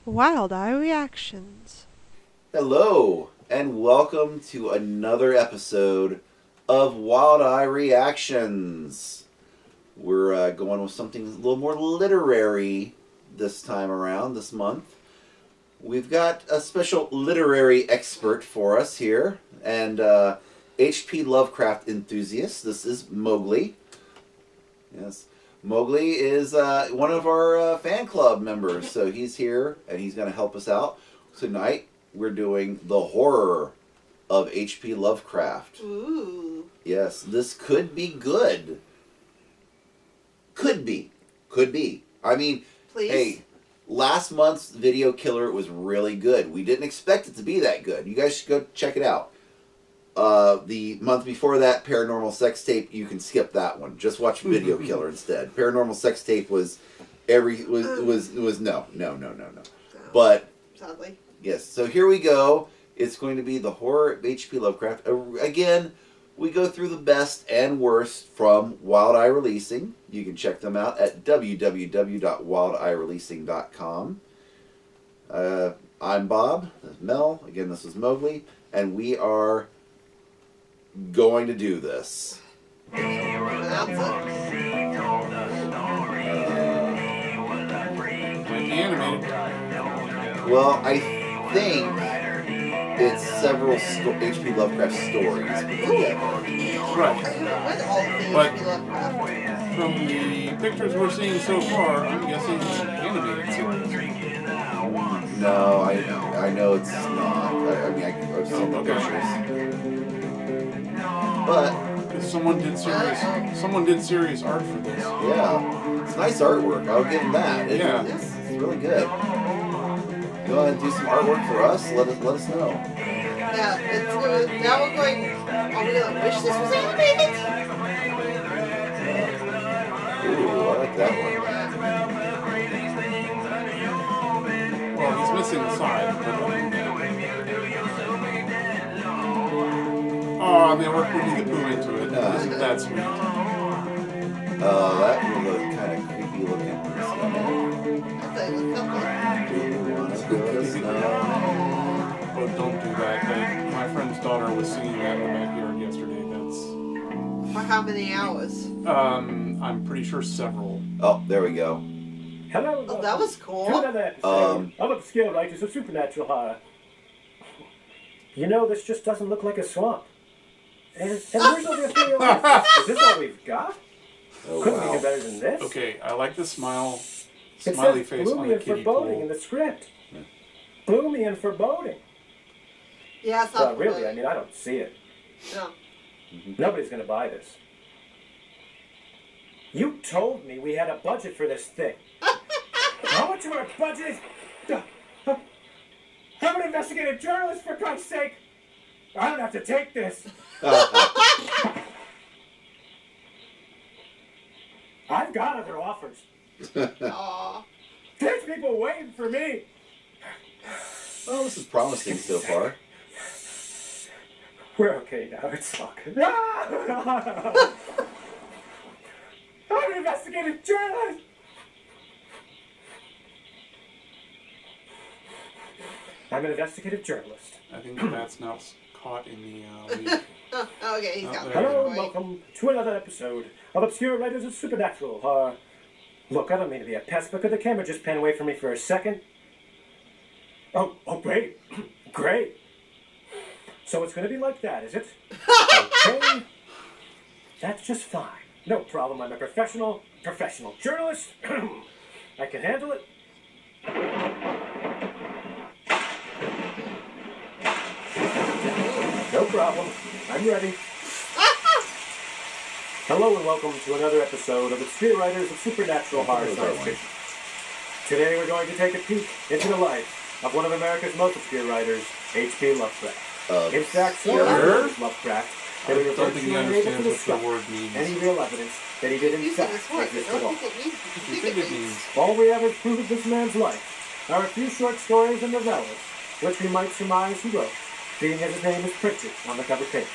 Wild Eye Reactions. Hello, and welcome to another episode of Wild Eye Reactions. We're going with something a little more literary this time around, this month. We've got a special literary expert for us here, and H.P. Lovecraft enthusiast. This is Mowgli. Yes. Mowgli is one of our fan club members, so he's here and he's going to help us out. Tonight, we're doing The Horror of H.P. Lovecraft. Ooh. Yes, this could be good. Could be. I mean, Please? hey, last month's video killer was really good. We didn't expect it to be that good. You guys should go check it out. The month before that, Paranormal Sex Tape, you can skip that one. Just watch Video Killer instead. Paranormal Sex Tape was no. But Sadly. yes, so here we go. It's going to be The Horror of H.P. Lovecraft. Again, we go through the best and worst from Wild Eye Releasing. You can check them out at www.wildeyereleasing.com. I'm Bob. This is Mel. Again, this is Mowgli. And we are going to do this. Well, I think it's several H.P. Lovecraft stories put together. Right. But Lovecraft. from the pictures we're seeing so far, I'm guessing it's an animated series. No, I know it's not. I've seen the pictures. But Because someone did serious art for this. yeah, it's nice artwork. I'll give them that. Yeah. It's really good. Go ahead and do some artwork for us. Let us know. Yeah, it's good. Now we're going. Are we gonna wish this was animated? Ooh, I like that one. Well, he's missing the side. Oh, and they worked Winnie the Pooh into it. Isn't that sweet? That was a kind of creepy looking stuff. They look something. Do you want to go to snow? Oh, don't do that. My friend's daughter was singing that in the backyard yesterday. For how many hours? I'm pretty sure several. Oh, there we go. Hello. Oh, that was cool. To another episode of Obscure Writers of Supernatural Horror. You know, this just doesn't look like a swamp. And where's all the ethereal essence? Is this all we've got? Oh, Couldn't be wow. better than this. Okay, I like the It smiley says face on gloomy the and kiddie foreboding in pool. the script. Gloomy and foreboding. Yeah, it's not Well, really, I mean, I don't see it. No. Nobody's going to buy this. You told me we had a budget for this thing. How much of our budget is... I'm an investigative journalist, for Christ's sake. I don't have to take this. I've got other offers. Aw. There's people waiting for me. Well, this is promising so far. We're okay now. It's fucking. I'm an investigative journalist. I'm an investigative journalist. I think the bat's now caught in the leaf. Oh, okay, he's got there it. you Hello go. and welcome to another episode of Obscure Writers of Supernatural Horror. Look, I don't mean to be a pest, but could the camera just pan away from me for a second? Oh, great. Great. So it's going to be like that, is it? Okay. That's just fine. No problem. I'm a professional journalist. I can handle it. No problem. I'm ready. Hello and welcome to another episode of Obscure Writers of Supernatural Horror Science Fiction. Today we're going to take a peek into the life of one of America's most obscure writers, H.P. Lovecraft. In fact, so Sure. is Lovecraft I that we were don't think he virtually unable to understands what the discover word means. any real evidence that he did in Using fact this word, I exist at all. don't think it means. You think it means? All we have as proof of this man's life are a few short stories and novellas, which we might surmise he wrote, seeing as his name is printed on the cover page.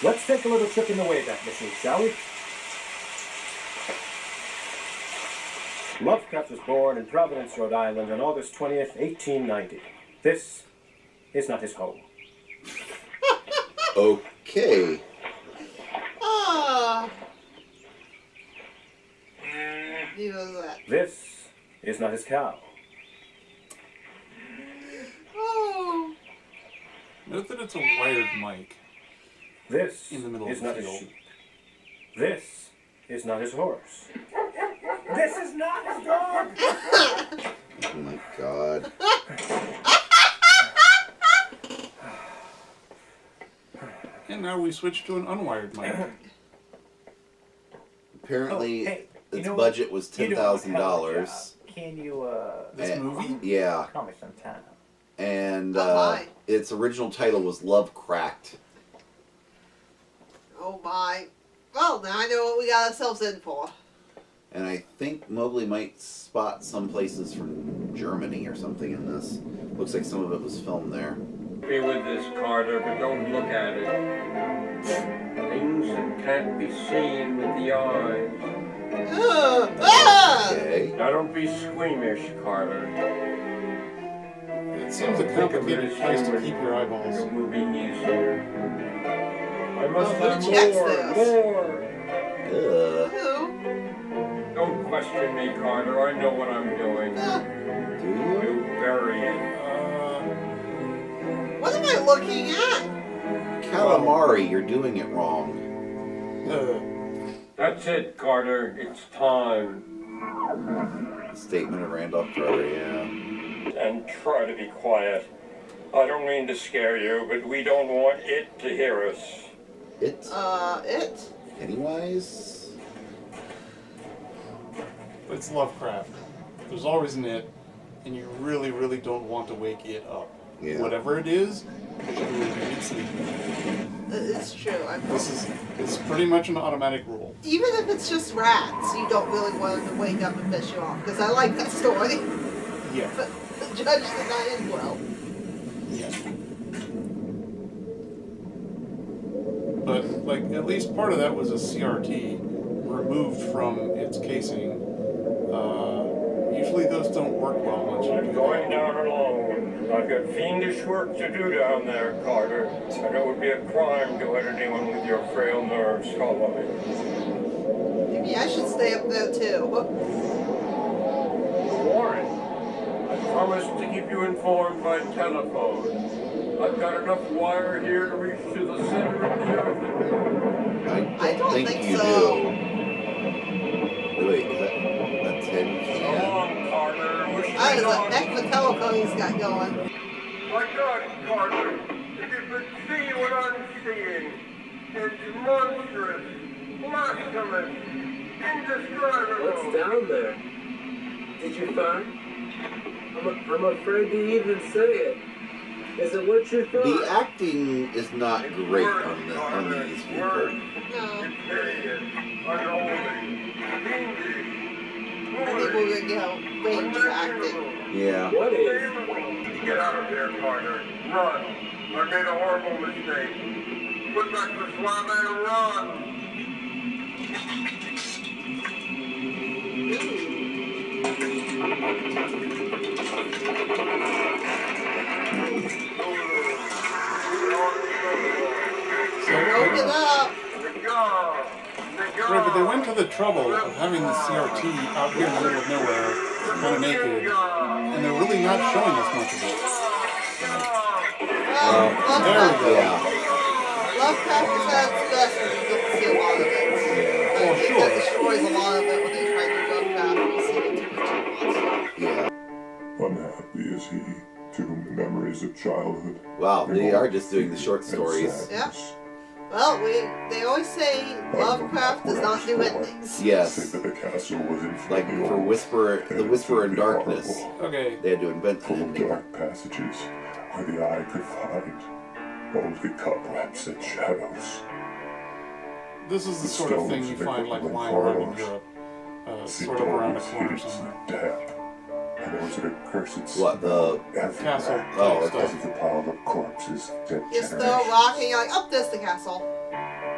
Let's take a little trip in the Wayback Machine, shall we? Lovecraft was born in Providence, Rhode Island on August 20th, 1890. This is not his home. Okay. Ah. He was that. This is not his cow. Oh. Note that it's a wired mic. This In the middle is of the not his field. sheep. This is not his horse. This is not his dog! Oh my god. And now we switch to an unwired mic. Apparently, Oh, hey, you its know budget was You're doing a hell of a $10,000. job. Can you, This movie? Yeah. call me sometime? And Oh my. its original title was Lovecraft. Oh my. Well, now I know what we got ourselves in for. And I think Mowgli might spot some places from Germany or something in this. Looks like some of it was filmed there. Be with this, Carter, but don't look at it. Things that can't be seen with the eyes. Okay. Now don't be squeamish, Carter. It seems a complicated place to keep your eyeballs. It will be easier. I must Well, have who checks more, this? more. Who? Don't question me, Carter. I know what I'm doing. Do you? You bury it. What am I looking at? Calamari, you're doing it wrong. That's it, Carter. It's time. Statement of Randolph Carter, yeah. And try to be quiet. I don't mean to scare you, but we don't want it to hear us. It? It? Pennywise? It's Lovecraft. There's always an it, and you really, really don't want to wake it up. Yeah. Whatever it is, it should be it's sleeping. It's true. It's pretty much an automatic rule. Even if it's just rats, you don't really want them to wake up and piss you off. Because I like that story. Yeah. But the judge did not end well. Yeah. But, like, at least part of that was a CRT removed from its casing. Usually those don't work well once you I'm do going that. down alone. I've got fiendish work to do down there, Carter. And it would be a crime to hurt anyone with your frail nerves, Carter. Maybe I should stay up there too. Warren, I promised to keep you informed by telephone. I've got enough wire here to reach to the center of the earth. I don't think you so. do. Wait, is that a tin Come can? on, Carter. Wish That me is a luck. heck of a telephone he's got going. My God, Carter, if you could see what I'm seeing, it's monstrous, blasphemous, indescribable. What's down there? Did you find? I'm afraid to even say it. Is it what you thought? The acting is not great on these people. No. It's hideous, unholy, fiendish, I think we're going to get range of acting. Yeah. What is? Get out of here, Carter. Run. I made a horrible mistake. Put back the swab and run. Broke it up. Right, but they went to the trouble of having the CRT out here in the middle of nowhere, kind of naked, and they're really not showing us much of it. Well, Lovecraft, Yeah. Lovecraft is at its best when you don't see a lot of it. Well, That sure. destroys a lot of it when they try to do Lovecraft. You see it too much at once. Yeah. Unhappy is he, to whom the memories of childhood. Wow, they are just doing the short stories. Yeah. Well, they always say Lovecraft does not do endings. Yes. Say that the castle was in Like for the Whisperer in Darkness, Okay, they had to invent an full of ending. dark passages where the eye could find only cobwebs and shadows. this is the The sort of thing you stones find like make lying around in corridors. Europe, The sort of around a doors corner hideous somewhere. and damp, and there was an accursed What, smell the everywhere. Castle Oh, type okay. As stuff. if the piled up corpses dead You just throw a generations. rock and you're like, up there's the castle.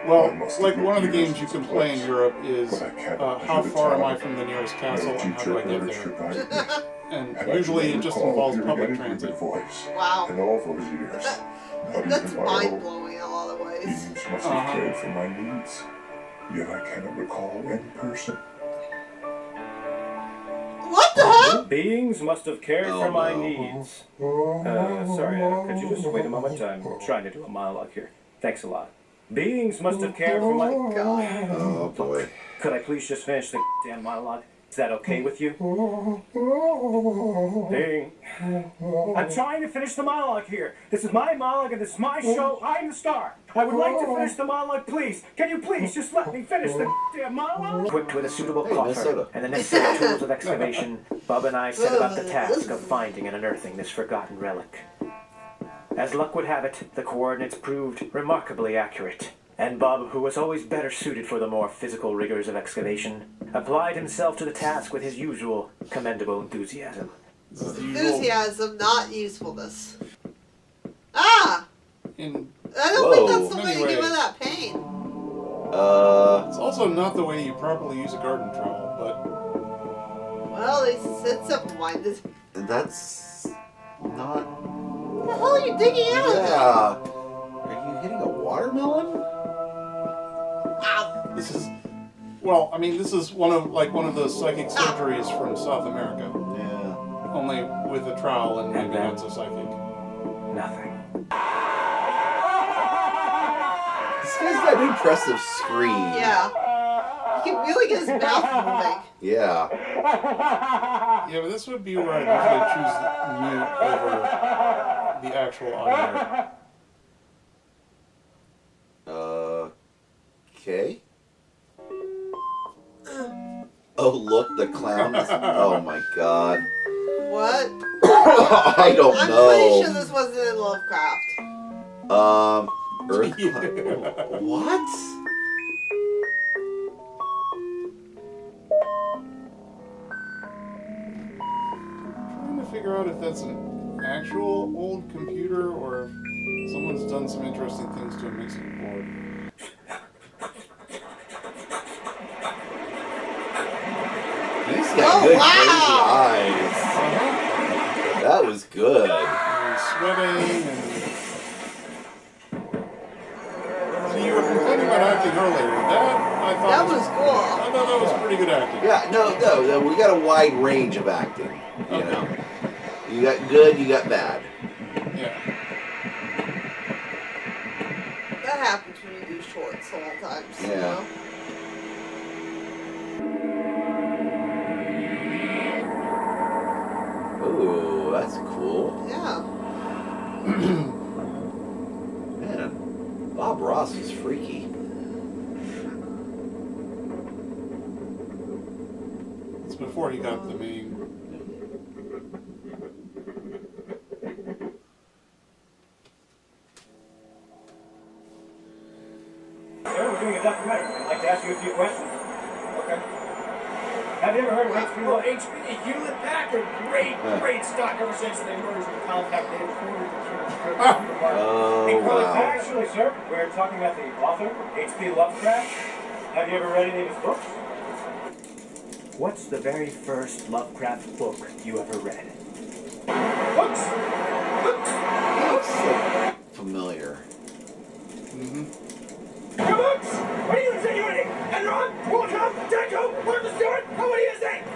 Well, like one of the games you can play in Europe is how far am I from the nearest castle and how do I get there? And usually it just involves public transit. Wow. In all those years, That's mind-blowing in a lot of ways. beings must have cared for my needs. Yet I cannot recall any person. What the hell? Beings must have cared Oh, for my no. needs. Sorry, could you just wait a moment? I'm trying to do a monologue here. Thanks a lot. Beings must have cared for my... God. Oh boy. Could I please just finish the damn monologue? Is that okay with you? Being... I'm trying to finish the monologue here. This is my monologue and this is my show. I'm the star. I would like to finish the monologue, please. Can you please just let me finish the damn monologue? Equipped with a suitable coffer Minnesota. and the necessary tools of excavation, Bob and I set about the task of finding and unearthing this forgotten relic. As luck would have it, the coordinates proved remarkably accurate. And Bob, who was always better suited for the more physical rigors of excavation, applied himself to the task with his usual commendable enthusiasm. Enthusiasm, not usefulness. Ah! In, I don't think that's the way to get rid of that pain. it's also not the way you properly use a garden trowel, Well, at least it's simple-minded. That's not. What the hell are you digging out of there? Yeah. Are you hitting a watermelon? Ow. but this is, well, I mean, this is one of those psychic surgeries from South America. Yeah. Only with a trowel and maybe not so psychic. Nothing. This guy's got an impressive scream. Yeah. He can really get his mouth moving. Yeah. Yeah, but this would be where I'd usually choose mute over the actual audio. Okay. Oh, look, the clown is. Oh my god. What? I don't I'm know. pretty sure this wasn't in Lovecraft. Earth. What? Trying to figure out if that's an actual old computer or if someone's done some interesting things to a mixing board. He's got good wow. crazy eyes. That was good. And sweating and... See, you were complaining about acting earlier. That was I cool. thought that was pretty good acting. Yeah, no, we got a wide range of acting. You know, you got good, you got bad. Yeah. That happens when you do shorts a lot of times. You Yeah. know? Ooh, that's cool. Yeah. Man, Bob Ross is freaky. It's before he got the main... Sir, we're doing a documentary. I'd like to ask you a few questions. Okay. Have you ever heard of H.P? Well, HP, Hewlett Packard, great stock ever since they merged with Compaq. They Oh, wow. Actually, sir, we're talking about the author, H.P. Lovecraft. Have you ever read any of his books? What's the very first Lovecraft book you ever read? Books? Looks like familiar. Your books? What are you insinuating? Enron? Qualcomm? Danco? Martha Stewart? Oh, what do you say? I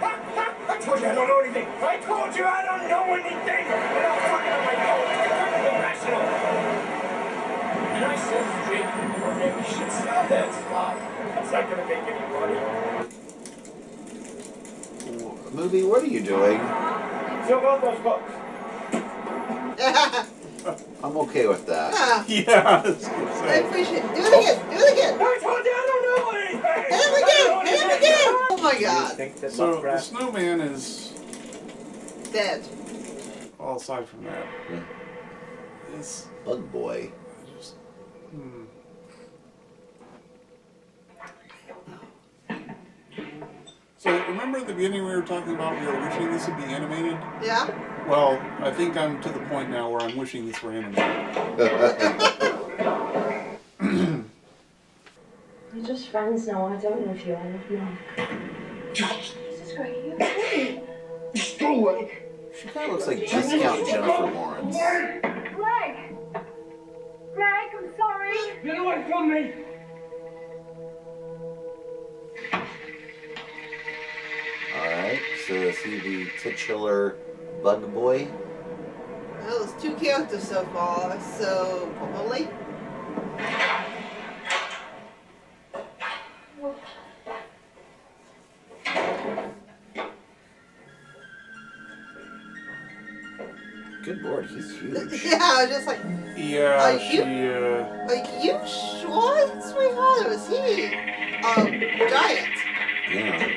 told you I don't know anything. I told you I don't know anything. And I'm talking to my phone. You're perfectly rational. And I said, Jake, or maybe we should sell that stock. That's not going to make any money. Movie, what are you doing? So about those books. I'm okay with that. Yeah. Yeah, I was gonna I say. appreciate it. Do it again. Do it again. I told you I don't know anything. Hit him again. Hit him again. Oh my Do you god. think that So, the Lovecraft... snowman is, Dead. well, aside from that, is Bug Boy. just, So, remember at the beginning we were talking about we were wishing this would be animated? Yeah. Well, I think I'm to the point now where I'm wishing this were animated. friends now. I don't know if you are. No. Jesus Christ, you okay? It's too late. She kind of looks like discount Jennifer Lawrence. Greg! Greg, I'm sorry. Get away from me! Alright, so is he the titular bug boy? Well, there's two characters so far, so probably. Good lord, he's huge. Yeah, I was just like, Yeah, Are she, you sure, sweetheart, or is he, giant? Yeah.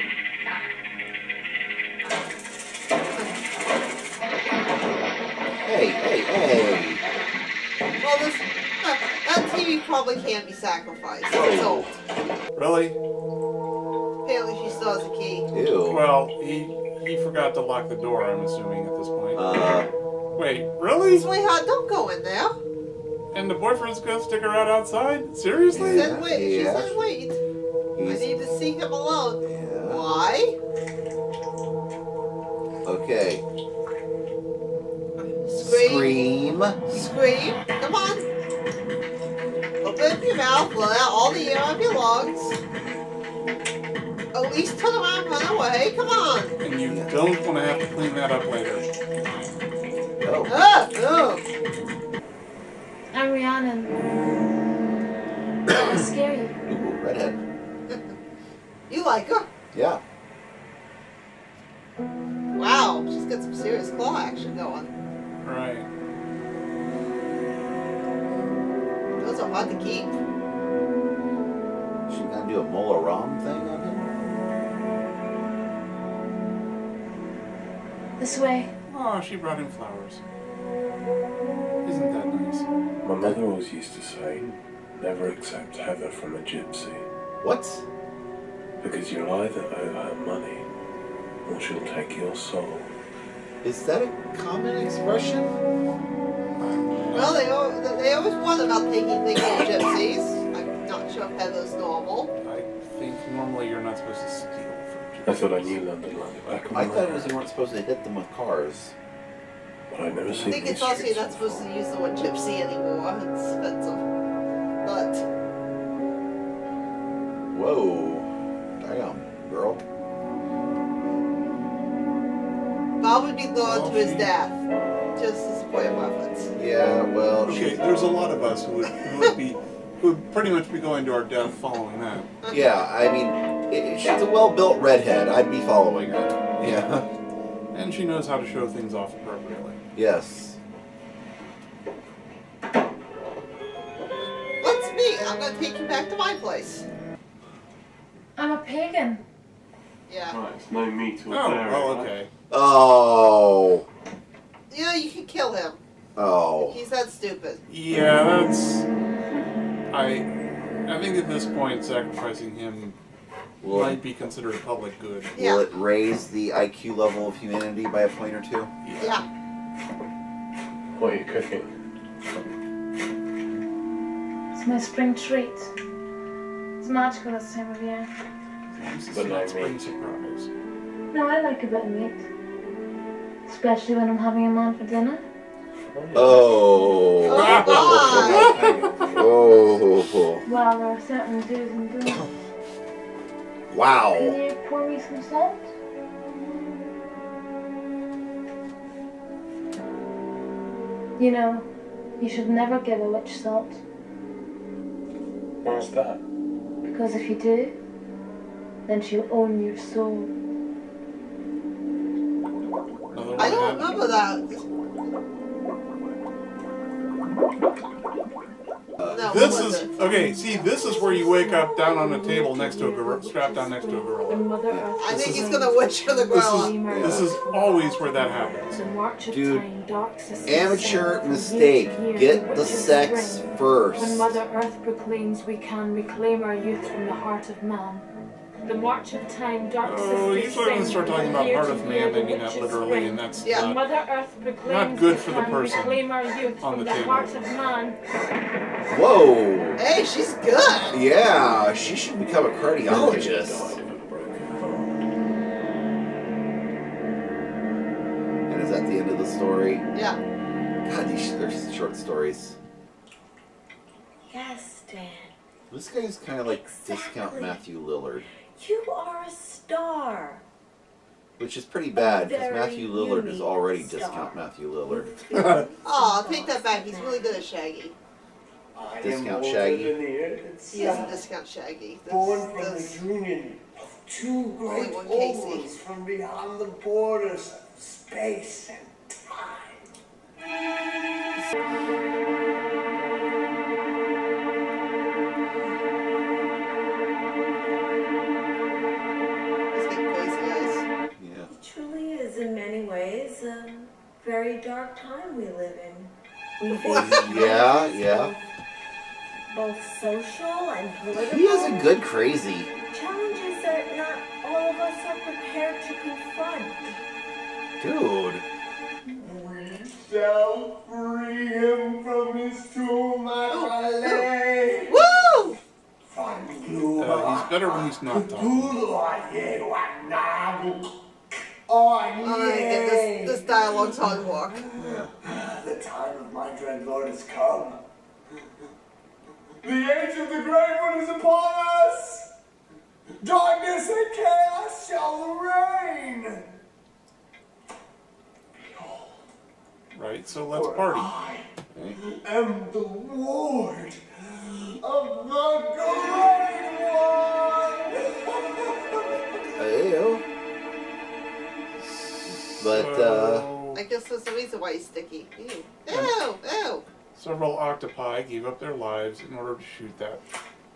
Hey. Well, that TV probably can't be sacrificed. It's old. really? Apparently she still has a key. Ew. Well, he forgot to lock the door, I'm assuming, at this point. Wait, really? Sweetheart, don't go in there. And the boyfriend's gonna stick her out outside? Seriously? She said wait. She Yeah. said wait. I need to see him alone. Yeah. Why? Okay. Scream. Scream. Scream. Come on. Open up your mouth. Let out all the air out of your lungs. At least turn around and run away. Come on. And you don't want to have to clean that up later. Oh. Oh. I'm Rhiannon. I scare you. Ooh, redhead. You like her? Yeah. Wow. She's got some serious claw action going. Right. Those are hard to keep. She gonna do a Mola Ram thing on him? This way. Oh, she brought him flowers. Isn't that nice? My mother always used to say, never accept heather from a gypsy, What? because you'll either owe her money, or she'll take your soul. Is that a common expression? Well, they always won about taking things from gypsies. I'm not sure if Heather's normal. I think normally you're not supposed to steal from I gypsies. thought I knew London like the back of my I thought it hand, was you weren't supposed to hit them with cars. but I'd never I seen think these it's also you're streets not supposed to before. use the word gypsy anymore. It's offensive. But Whoa. Damn, girl. Bob would be lured to his death. Just as a point of reference. Yeah, well, Okay, there's a lot of us who would pretty much be going to our death following that. yeah, I mean, she's a well-built redhead. I'd be following her. Yeah. And she knows how to show things off appropriately. Yes. What's me? I'm gonna take you back to my place. I'm a pagan. Yeah. Right, it's no meat or Oh, dairy, well, right? okay. Oh. Yeah, you can kill him. Oh. He's that stupid. Yeah, that's... I think at this point, sacrificing him Will might it, be considered a public good. Yeah. will it raise the IQ level of humanity by a point or two? Yeah. What are you cooking? It's my spring treat. It's magical this time of year. This is But not no spring meat. surprise. No, I like a bit of meat. Especially when I'm having him on for dinner. Oh. Oh. Well, there are certain do's and don'ts. Can Wow. you pour me some salt? You know, you should never give a witch salt. Why's that? Because if you do, then she'll own your soul. Another I one don't happened. remember that. No, This what was is it? okay. See, this is where you wake up down on a table next to a gorilla, strapped down next to a When gorilla. Mother Earth I think This he's is- gonna witch for the ground. This is always where that happens. The march of Dude, time, dark systems Amateur from mistake. year to year, Get the witches sex spring. first. When Mother Earth proclaims we can reclaim our youth from the heart of man, The march of time, dark Oh, sisters usually when they sing, start talking about here Heart to of hear Man, they the mean that witches literally, ring. and that's Yeah. Mother Earth proclaims good the for the time, person reclaim our youth on from the the table. heart of man. Whoa! Hey, she's good. Yeah, she should become a cardiologist. And is that the end of the story? Yeah. God, they're short stories. Yes, Dan. This guy's kind of like Exactly. discount Matthew Lillard, You are a star. which is pretty bad because Very Matthew Lillard is unique already star. discount Matthew Lillard. Oh, take that back. He's really good at Shaggy. Discount Shaggy. He is a discount Shaggy. Born from That's- the union of two Only great one Casey. ovals from beyond the borders of space and time. He's getting crazy eyes. Yeah. It truly is, in many ways, a very dark time we live in. We face Yeah, challenges yeah. of both social and political. He is a good crazy. Challenges that not all of us are prepared to confront. Dude. Shall free him from his tomb at my lay. Woo! He's better when he's not talking. Oh, I get this dialogue's hard work. The time of my dread Lord has come. The age of the Great One is upon us. Darkness and chaos shall reign. Right, so let's party. I Okay. am the Lord of the Great One. Ew. But, So, I guess that's the reason why he's sticky. Ew. Ew. Ew. several octopi gave up their lives in order to shoot that.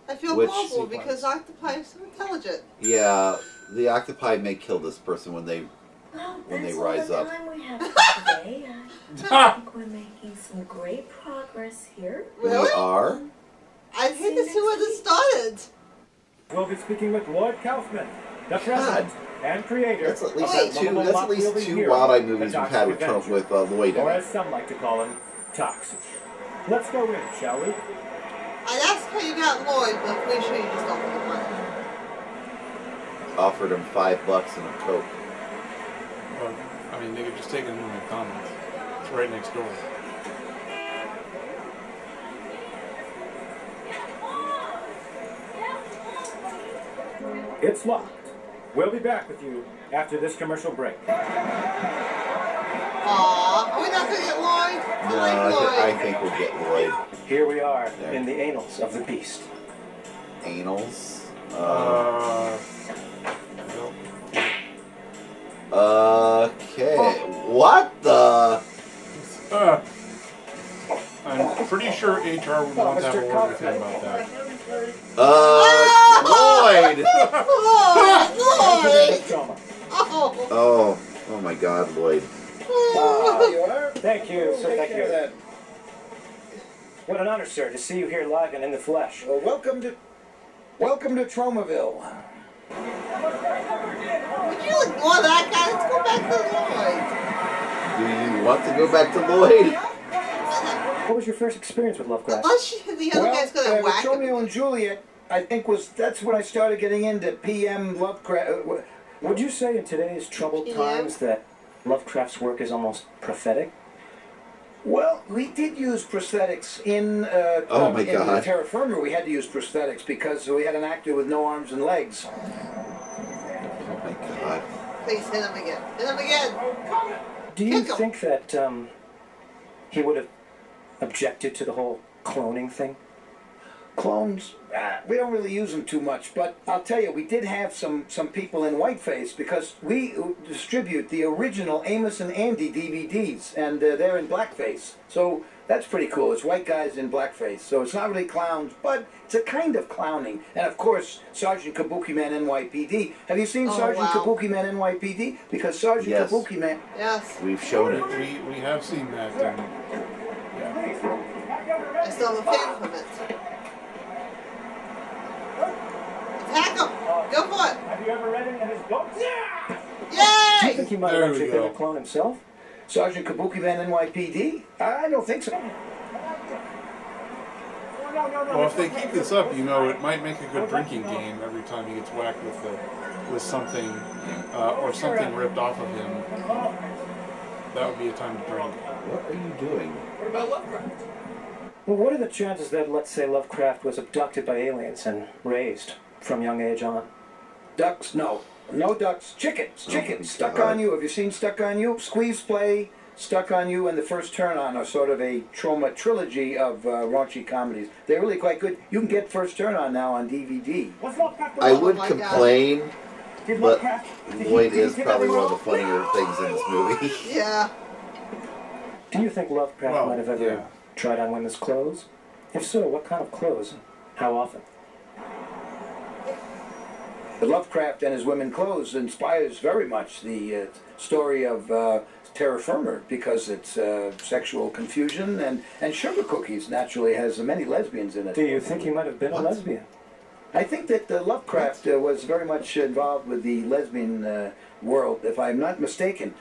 I feel Which horrible sequence? because octopi are so intelligent. yeah, the octopi may kill this person when they Well, When they that's rise all up. the time we have for today. I think we're making some great progress here. Really? we are. I'd hate to see where this started. We'll be speaking with Lloyd Kaufman, the president and creator. That's at least Wait. two. That's at least two Wild Eye movies we've had with Trump with Lloyd in Or it. as some like to call him, Toxic. Let's go in, shall we? I'd ask how you got Lloyd, but I'm pretty sure you just offered him money. Offered him $5 and a Coke. Well, I mean, they could just take him to McDonald's. It's right next door. It's locked. We'll be back with you after this commercial break. Aw, are we not gonna get Lloyd? I No, like I Lloyd. think we'll get Lloyd. Here we are There. in the annals of the beast. Anals. Well, Okay. What the? I'm pretty sure HR would want to have a word with him about that. Lloyd! Lloyd! Trauma. Oh. Oh my God, Lloyd. You are? Thank you, sir. Thank Take care of you. that. What an honor, sir, to see you here live and in the flesh. Well, welcome to Tromaville. Would you ignore that guy? Let's go back to Lloyd. Do you want to go back to Lloyd? What was your first experience with Lovecraft? Unless the other guy's gonna with whack him. Romeo and Juliet, I think that's when I started getting into PM Lovecraft. Would you say in today's troubled Yeah. times that Lovecraft's work is almost prophetic? Well, we did use prosthetics in Oh my in God. Terra Firma. We had to use prosthetics because we had an actor with no arms and legs. Oh my God. Please hit him again. Hit him again. Do you Kick 'em. think that he would have objected to the whole cloning thing? Clones, we don't really use them too much, but I'll tell you, we did have some people in whiteface because we distribute the original Amos and Andy DVDs, and they're in blackface. So that's pretty cool. It's white guys in blackface. So it's not really clowns, but it's a kind of clowning. And of course, Sergeant Kabuki Man NYPD. Have you seen Oh, Sergeant wow. Kabuki Man NYPD? Because Sergeant Yes. Kabuki Man... Yes. We've shown it. We have seen that. Yeah. I still have a fan from it. It's Attack him! Go for it! Have you ever read any of his books? Yay! Do you think he might There have we actually go. been a clone himself? Sergeant Kabuki Van NYPD? I don't think so. Well, if they keep this up, you know, it might make a good drinking game every time he gets whacked with something or something ripped off of him. That would be a time to drink. What are you doing? What about Lovecraft? Well, what are the chances that, let's say, Lovecraft was abducted by aliens and raised from young age on? Ducks? No. No ducks. Chickens. Chickens. Stuck God. on You. Have you seen Stuck on You? Squeeze Play, Stuck on You, and The First Turn On are sort of a trauma trilogy of raunchy comedies. They're really quite good. You can get First Turn On now on DVD. I would my complain, Did but Lovecraft- did Lloyd he is kill probably one of the everyone? funnier things in this movie. Yeah. Do you think Lovecraft Well, might have ever yeah. tried on women's clothes? If so, what kind of clothes? How often? The Lovecraft and His Women Clothes inspires very much the story of Terra Firma because it's sexual confusion, and Sugar Cookies naturally has many lesbians in it. Do you think he might have been a lesbian? I think that Lovecraft was very much involved with the lesbian world, if I'm not mistaken.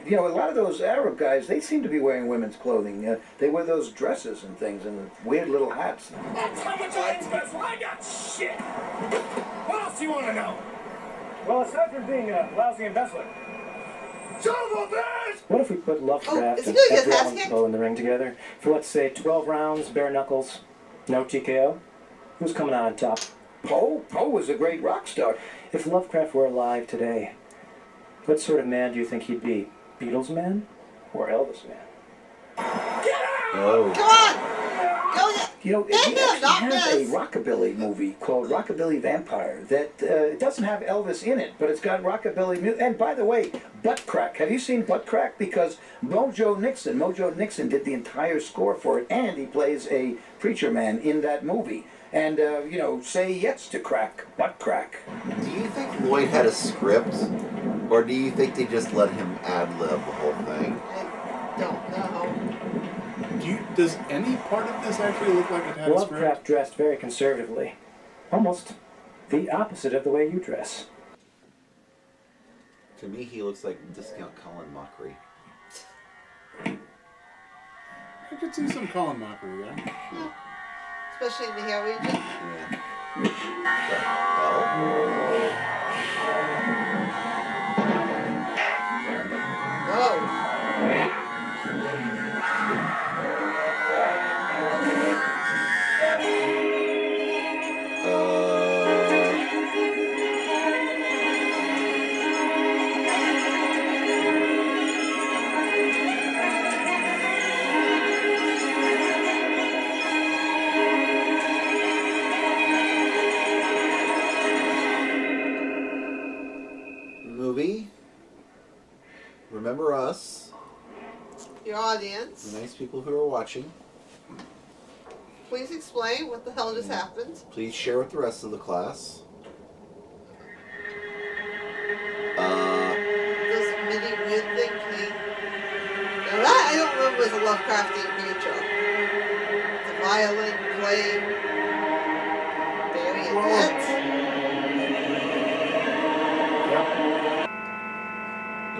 You know, a lot of those Arab guys, they seem to be wearing women's clothing. They wear those dresses and things and weird little hats. That's how much I invest. I got shit. What else do you want to know? Well, aside from being a lousy embezzler, Son of a bitch! what if we put Lovecraft is he and gonna get Edgar ass Allan kicked? Poe in the ring together for, let's say, 12 rounds, bare knuckles, no TKO? Who's coming out on top? Poe was a great rock star. If Lovecraft were alive today, what sort of man do you think he'd be? Beatles man or Elvis man? Oh. Come on! Go get... You know, Yeah, he actually not has a this. rockabilly movie called Rockabilly Vampire that it doesn't have Elvis in it, but it's got rockabilly music. And by the way, Butt Crack. Have you seen Butt Crack? Because Mojo Nixon did the entire score for it, and he plays a preacher man in that movie. And, you know, say yes to crack, butt crack. Do you think Lloyd had a script, or do you think they just let him ad-lib the whole thing? I don't know. Does any part of this actually look like it had a script? Lovecraft dressed very conservatively. Almost the opposite of the way you dress. To me, he looks like Discount Colin Mockery. I could see some Colin Mockery there. Especially in the hair region. Whoa. Movie. Remember us, Your audience. the nice people who are watching. Please explain what the hell just happened. Please share with the rest of the class. This mini weird thing came. Now that I don't remember as a Lovecraftian creature. The violin playing. Very intense.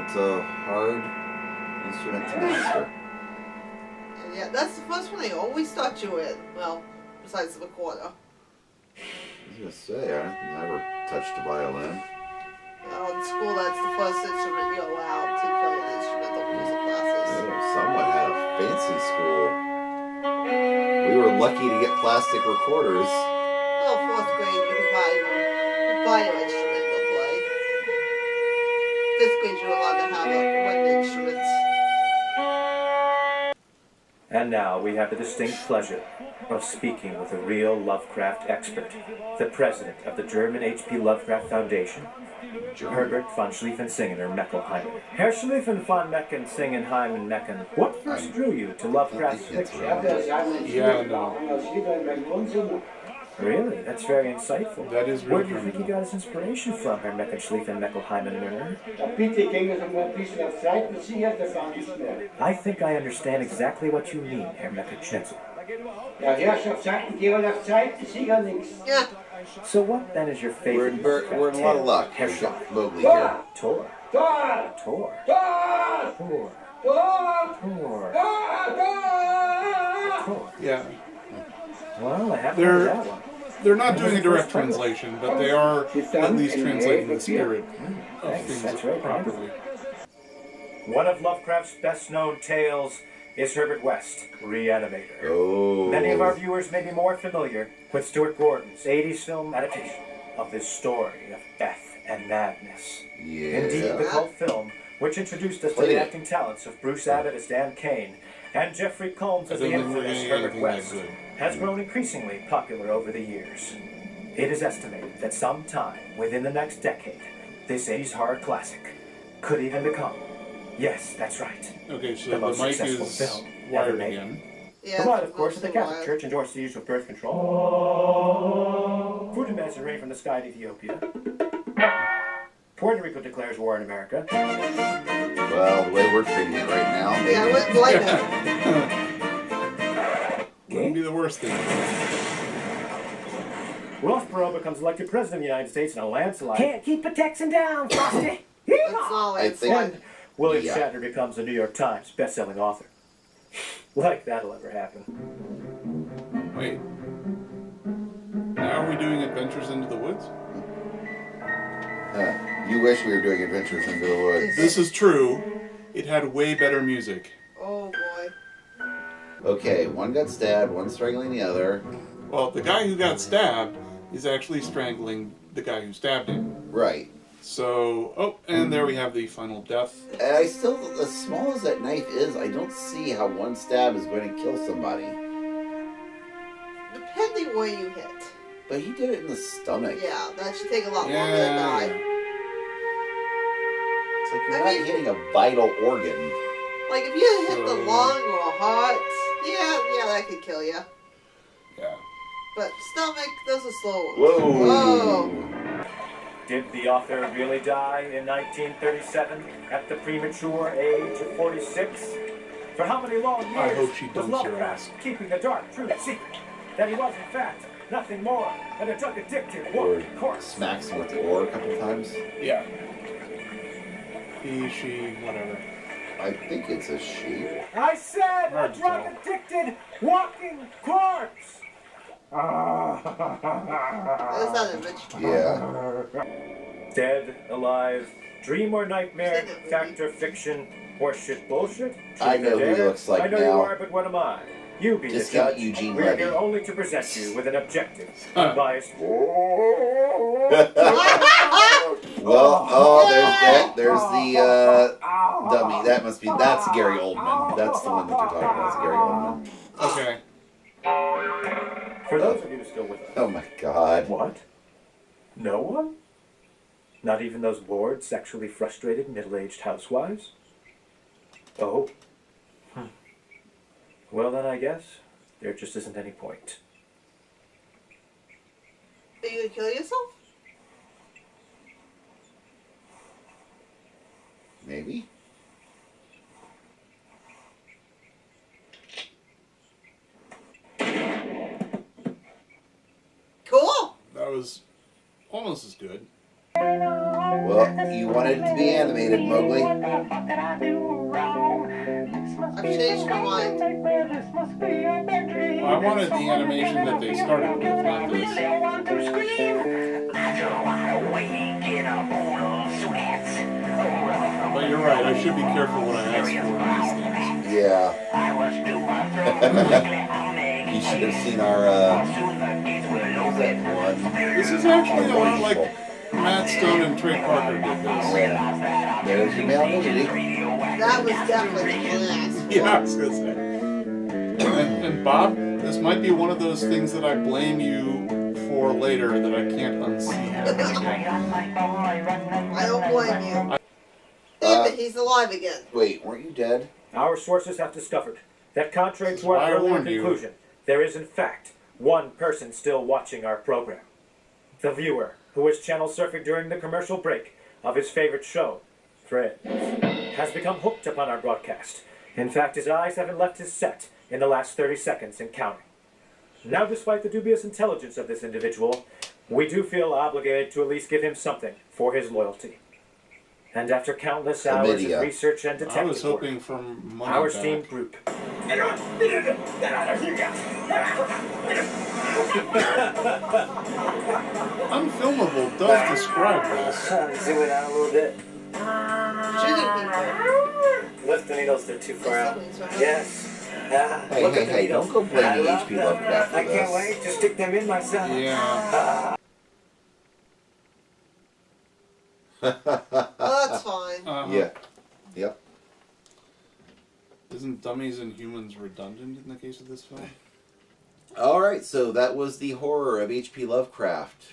It's a hard instrument to master. And yeah, that's the first one I always thought you in. Well, besides the recorder. I was gonna say, I never touched a violin. In school, that's the first instrument you're allowed to play in instrumental music classes. Someone had a fancy school. We were lucky to get plastic recorders. Well, fourth grade, you could buy your instrument to play. Fifth grade, you're allowed to have wind instruments. And now we have the distinct pleasure of speaking with a real Lovecraft expert, the president of the German H.P. Lovecraft Foundation, Herbert von Schlieffen-Singen Meckelheimer. Herr Schlieffen von Mecken-Singen-Heimen Mecken, what first drew you to Lovecraft's fiction? Yeah, no. Really? That's very insightful. That is Where really do you think he got his inspiration from, Herr Mecken-Schlieffen-Meckelheimen? I think I understand exactly what you mean, Herr Mecken-Schnitzel. Ja, Herrschaft sagt, geh mal nach Zeit, Sieger nix. Yeah. So what then is your We're favorite? in, we're in a lot of luck. We've got Mowgli here. Tor! Tor. Tor! Tor. Tor! Tor. Tor! Tor. Tor! Tor. Yeah. Well, I haven't heard that one. They're not doing a direct translation, but they are at least translating the spirit of Thanks, things that's right, properly. One of Lovecraft's best-known tales is Herbert West, Reanimator. Oh. Many of our viewers may be more familiar with Stuart Gordon's 80s film adaptation of this story of death and madness. Yeah. Indeed, the cult film, which introduced us to Played the it. acting talents of Bruce Abbott as Dan Kane and Jeffrey Combs as I the don't think we're infamous getting Herbert anything that West, good. has grown increasingly popular over the years. It is estimated that sometime within the next decade, this 80s horror classic could even become, yes, that's right, Okay, so the the most mic successful is film ever wired made. again. Yeah. But of course, the mostly Catholic wild. Church endorsed the use of birth control. Food advances rain from the sky in Ethiopia. Puerto Rico declares war on America. Well, the way we're treating it right now. Yeah, I wouldn't blame him. Wouldn't be the worst thing. Ross Perot becomes elected president of the United States in a landslide. Can't keep a Texan down, Frosty. That's all I it's think- like. And William Yeah. Shatner becomes a New York Times best-selling author. Like that'll ever happen. Wait. Now are we doing Adventures into the Woods? You wish we were doing Adventures into the Woods. This is true. It had way better music. Oh boy. Okay, one got stabbed, one's strangling the other. Well, the guy who got stabbed is actually strangling the guy who stabbed him. Right. So, oh, and there we have the final death. And I still, as small as that knife is, I don't see how one stab is going to kill somebody. Depending where you hit. But he did it in the stomach. Yeah, that should take a lot longer to die. It's like you're I not mean- hitting a vital organ. Like if you hit the lung or a heart, yeah, that could kill you. Yeah. But stomach, those are slow ones. Whoa. Whoa. Did the author really die in 1937 at the premature age of 46? For how many long years I hope she was dumps your Lovecraft ass. keeping the dark truth secret? That he was, in fact, nothing more than a drug-addicted Or walking corpse. smacks him with the oar a couple times. Yeah. He, she, whatever. I think it's a she. I said Hard a to tell. drug-addicted walking corpse! That's that image. Yeah. Dead, alive, dream or nightmare, Seen that movie. fact or fiction, horseshit bullshit? I truth or know who he dare? looks like I know now. you are, but what am I? You be the Discount judge. Eugene We're Levy. here only to present you with an objective, unbiased. Well, oh, there's that. There's the dummy. That's Gary Oldman. That's the one that they're talking about. Is Gary Oldman. Okay. For those of you still with us. Oh my God. What? No one? Not even those bored, sexually frustrated, middle-aged housewives? Oh. Well, then I guess there just isn't any point. Are you gonna kill yourself? Maybe. Cool. That was almost as good. Well, you wanted it to be animated, Mowgli. I've changed my mind. I wanted the animation that they started with, not this. But you're right, I should be careful what I ask for in these things. Yeah. You should have seen our, what was that one? This is actually a lot like Matt Stone and Trey Parker did this. Yeah. There's your male nudity. That was definitely the last. Yeah, I was gonna say. And Bob, this might be one of those things that I blame you for later that I can't unsee. I don't blame you. Damn it, he's alive again. Wait, weren't you dead? Our sources have discovered that, contrary That's to our why I earlier warned you. conclusion, there is in fact one person still watching our program. The viewer, who was channel surfing during the commercial break of his favorite show, Friends, has become hooked upon our broadcast. In fact, his eyes haven't left his set in the last 30 seconds and counting. Now, despite the dubious intelligence of this individual, we do feel obligated to at least give him something for his loyalty. And after countless hours of Chlamydia. research and I detective was work, hoping for money our back. esteemed group Unfilmable does describe this. zoom it out a little bit. Shooting people. Lift the needles, they're too far out. Yes. Hey, don't go blame the H.P. Lovecraft for I can't this. wait to stick them in myself. Yeah. Well, that's fine. Yeah. Yep. Isn't dummies and humans redundant in the case of this film? Alright, so that was the horror of H.P. Lovecraft.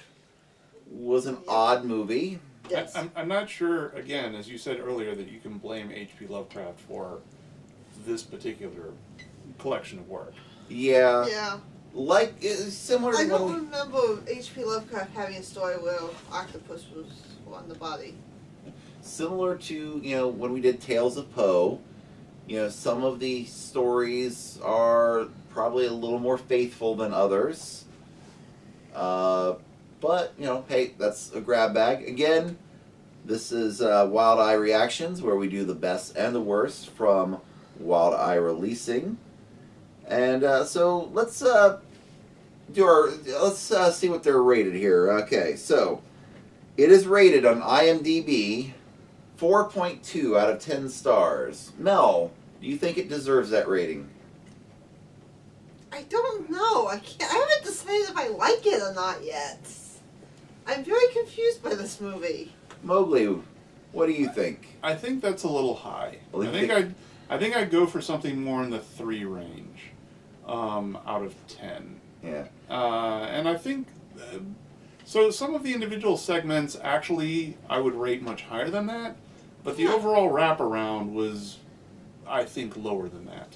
Was an odd movie. Yes. I'm not sure, again, as you said earlier, that you can blame H.P. Lovecraft for this particular collection of work. Yeah. Yeah. Like, it's similar to I when don't we... remember H.P. Lovecraft having a story where octopus was on the body. Similar to, when we did Tales of Poe, some of the stories are probably a little more faithful than others. But, hey, that's a grab bag. Again, this is Wild Eye Reactions, where we do the best and the worst from Wild Eye Releasing. And so let's let's see what they're rated here. Okay, so it is rated on IMDb 4.2 out of 10 stars. Mel, do you think it deserves that rating? I don't know. I haven't decided if I like it or not yet. I'm very confused by this movie. Mowgli, what do you think? I think that's a little high. Well, you I think I'd go for something more in the 3 range, out of 10. Yeah. And I think so. Some of the individual segments actually I would rate much higher than that, but the overall wraparound was, I think, lower than that.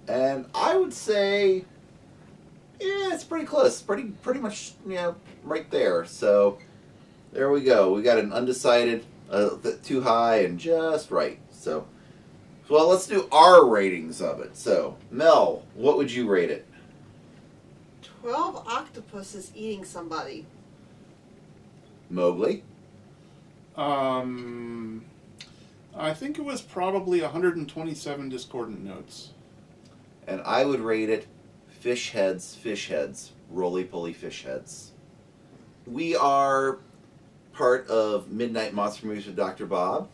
And I would say, yeah, it's pretty close. Pretty much, right there. So there we go. We got an undecided, too high and just right. So, well, let's do our ratings of it. So, Mel, what would you rate it? 12 octopuses eating somebody. Mowgli? I think it was probably 127 discordant notes. And I would rate it fish heads, roly-poly fish heads. We are part of Midnight Monster Movies with Dr. Bob.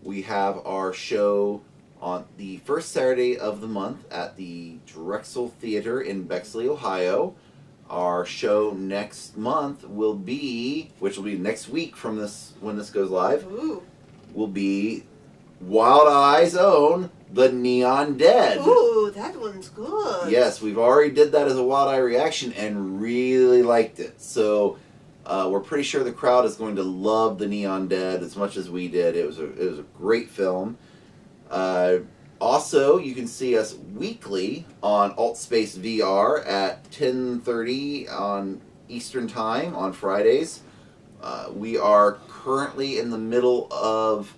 We have our show on the first Saturday of the month at the Drexel Theater in Bexley, Ohio. Our show next month will be, which will be next week from this when this goes live, will be Wild Eye's own The Neon Dead. Ooh, that one's good. Yes, we've already did that as a Wild Eye reaction and really liked it. So we're pretty sure the crowd is going to love The Neon Dead as much as we did. It was a great film. Also, you can see us weekly on AltSpace VR at 10:30 on Eastern Time on Fridays. We are currently in the middle of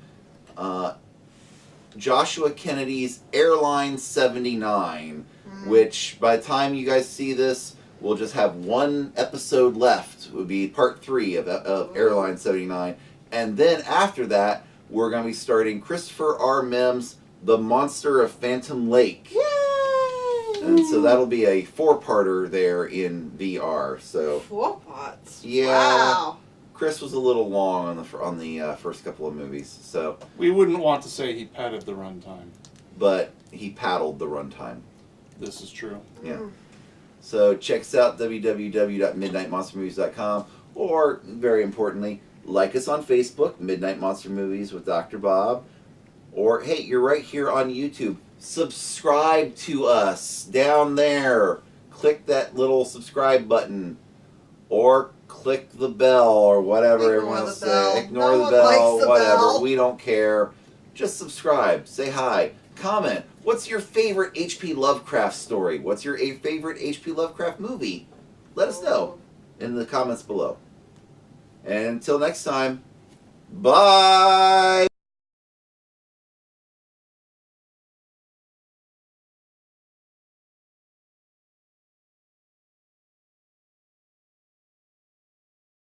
Joshua Kennedy's Airline 79, which by the time you guys see this, we'll just have one episode left. It would be part 3 of Airline 79. And then after that, we're going to be starting Christopher R. Mims' The Monster of Phantom Lake. Yay! And so that'll be a 4-parter there in VR. So 4 parts? Yeah. Wow. Chris was a little long on the first couple of movies, so We wouldn't want to say he padded the runtime. but he paddled the runtime. This is true. Yeah. So check us out, www.midnightmonstermovies.com, or very importantly, like us on Facebook, Midnight Monster Movies with Dr. Bob, or hey, you're right here on YouTube. Subscribe to us down there. Click that little subscribe button, or click the bell, or whatever everyone else says. Ignore No the one bell, likes the whatever. bell. We don't care. Just subscribe. Say hi. Comment. What's your favorite H.P. Lovecraft story? What's your favorite H.P. Lovecraft movie? Let us know in the comments below. And until next time, bye!